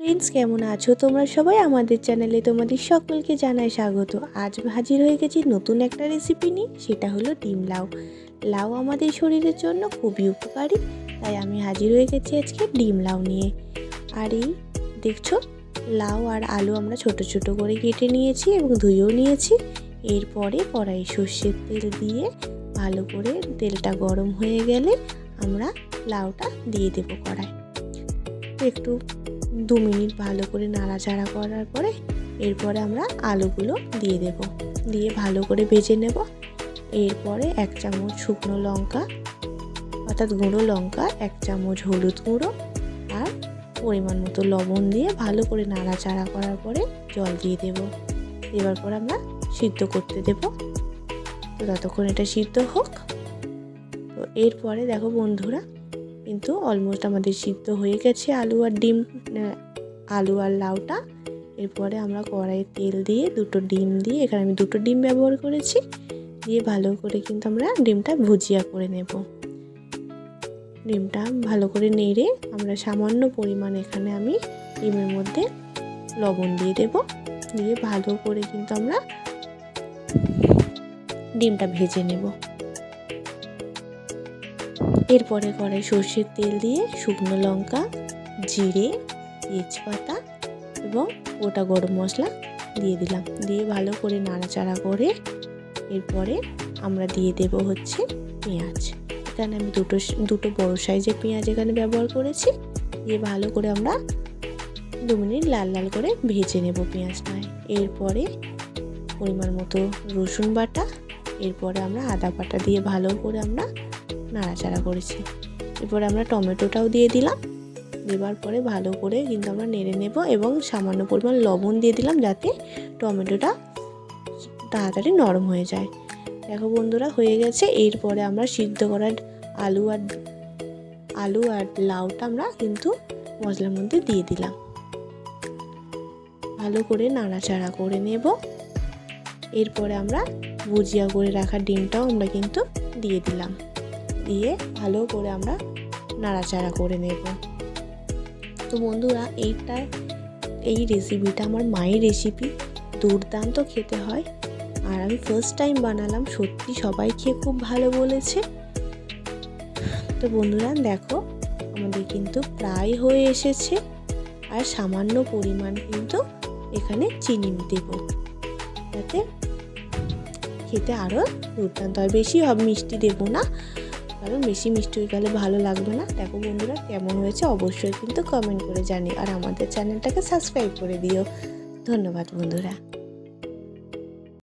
Friends, কেমন আছো তোমরা সবাই? আমাদের চ্যানেলে তোমাদের সকলকে জানাই স্বাগত। আজ হাজির হয়ে গেছি নতুন একটা রেসিপি নিয়ে, সেটা হলো ডিম লাউ। লাউ আমাদের শরীরের জন্য খুবই উপকারী, তাই আমি হাজির হয়ে গেছি আজকে ডিম লাউ নিয়ে। আর এই দেখছো, লাউ আর আলু আমরা ছোট ছোট করে কেটে নিয়েছি এবং ধুয়েও নিয়েছি। এরপরে কড়াই সর্ষের তেল দিয়ে ভালো করে তেলটা গরম হয়ে গেলে আমরা লাউটা দিয়ে দেবো কড়াই। একটু 2 মিনিট ভালো করে নাড়াচাড়া করার পরে এরপরে আমরা আলুগুলো দিয়ে দেব, দিয়ে ভালো করে ভেজে নেব। এরপরে 1 চামচ শুকনো লঙ্কা অর্থাৎ গুঁড়ো লঙ্কা, 1 চামচ হলুদ গুঁড়ো আর পরিমাণ মতো লবণ দিয়ে ভালো করে নাড়াচাড়া করার পরে জল দিয়ে দেব। এবার পরে আমরা সিদ্ধ করতে দেব। তো ততক্ষণ এটা সিদ্ধ হোক। তো এরপরে দেখো বন্ধুরা, কিন্তু অলমোস্ট আমাদের সিদ্ধ হয়ে গেছে আলু আর লাউটা। এরপরে আমরা কড়াইয়ে তেল দিয়ে 2টো ডিম দিয়ে, এখানে আমি 2টো ডিম ব্যবহার করেছি, দিয়ে ভালো করে কিন্তু আমরা ডিমটা ভুজিয়া করে নেব। ডিমটা ভালো করে নেড়ে আমরা সামান্য পরিমাণ এখানে আমি ডিমের মধ্যে লবণ দিয়ে দেব, দিয়ে ভালো করে কিন্তু আমরা ডিমটা ভেজে নেব। এরপরে কড়াই সর্ষের তেল দিয়ে শুকনো লঙ্কা, জিরে, তেজপাতা এবং গোটা গরম মশলা দিয়ে দিলাম, দিয়ে ভালো করে নাড়াচাড়া করে এরপরে আমরা দিয়ে দেব হচ্ছে পেঁয়াজ। এখানে আমি দুটো বড় সাইজের পেঁয়াজ এখানে ব্যবহার করেছি, দিয়ে ভালো করে আমরা 2 মিনিট লাল লাল করে ভেজে নেব পেঁয়াজটা। এরপরে পরিমাণ মতো রসুন বাটা, এরপরে আমরা আদা বাটা দিয়ে ভালো করে আমরা নাড়াচাড়া করেছি। এরপরে আমরা টমেটোটাও দিয়ে দিলাম, দেওয়ার পরে ভালো করে কিন্তু আমরা নেড়ে নেব এবং সামান্য পরিমাণ লবণ দিয়ে দিলাম যাতে টমেটোটা তাড়াতাড়ি নরম হয়ে যায়। দেখো বন্ধুরা, হয়ে গেছে। এরপরে আমরা সিদ্ধ করা আলু আর লাউটা আমরা কিন্তু মশলার মধ্যে দিয়ে দিলাম, ভালো করে নাড়াচাড়া করে নেব। এরপরে আমরা ভুজিয়া করে রাখা ডিমটাও আমরা কিন্তু দিয়ে দিলাম, দিয়ে ভালো করে আমরা নাড়াচাড়া করে নেব। তো বন্ধুরা, এই রেসিপিটা আমার মায়ের রেসিপি, দুর্দান্ত খেতে হয়। আর আমি ফার্স্ট টাইম বানালাম, সত্যি সবাই খেয়ে খুব ভালো বলেছে। তো বন্ধুরা দেখো, আমাদের কিন্তু প্রায় হয়ে এসেছে। আর সামান্য পরিমাণ কিন্তু এখানে চিনি দেব, যাতে খেতে আরও দুর্দান্ত হয়। বেশি মিষ্টি দেব না, কারণ বেশি মিষ্টি হয়ে গেলে ভালো লাগবে না। দেখো বন্ধুরা, কেমন হয়েছে অবশ্যই কিন্তু কমেন্ট করে জানিও, আর আমাদের চ্যানেলটাকে সাবস্ক্রাইব করে দিও। ধন্যবাদ বন্ধুরা।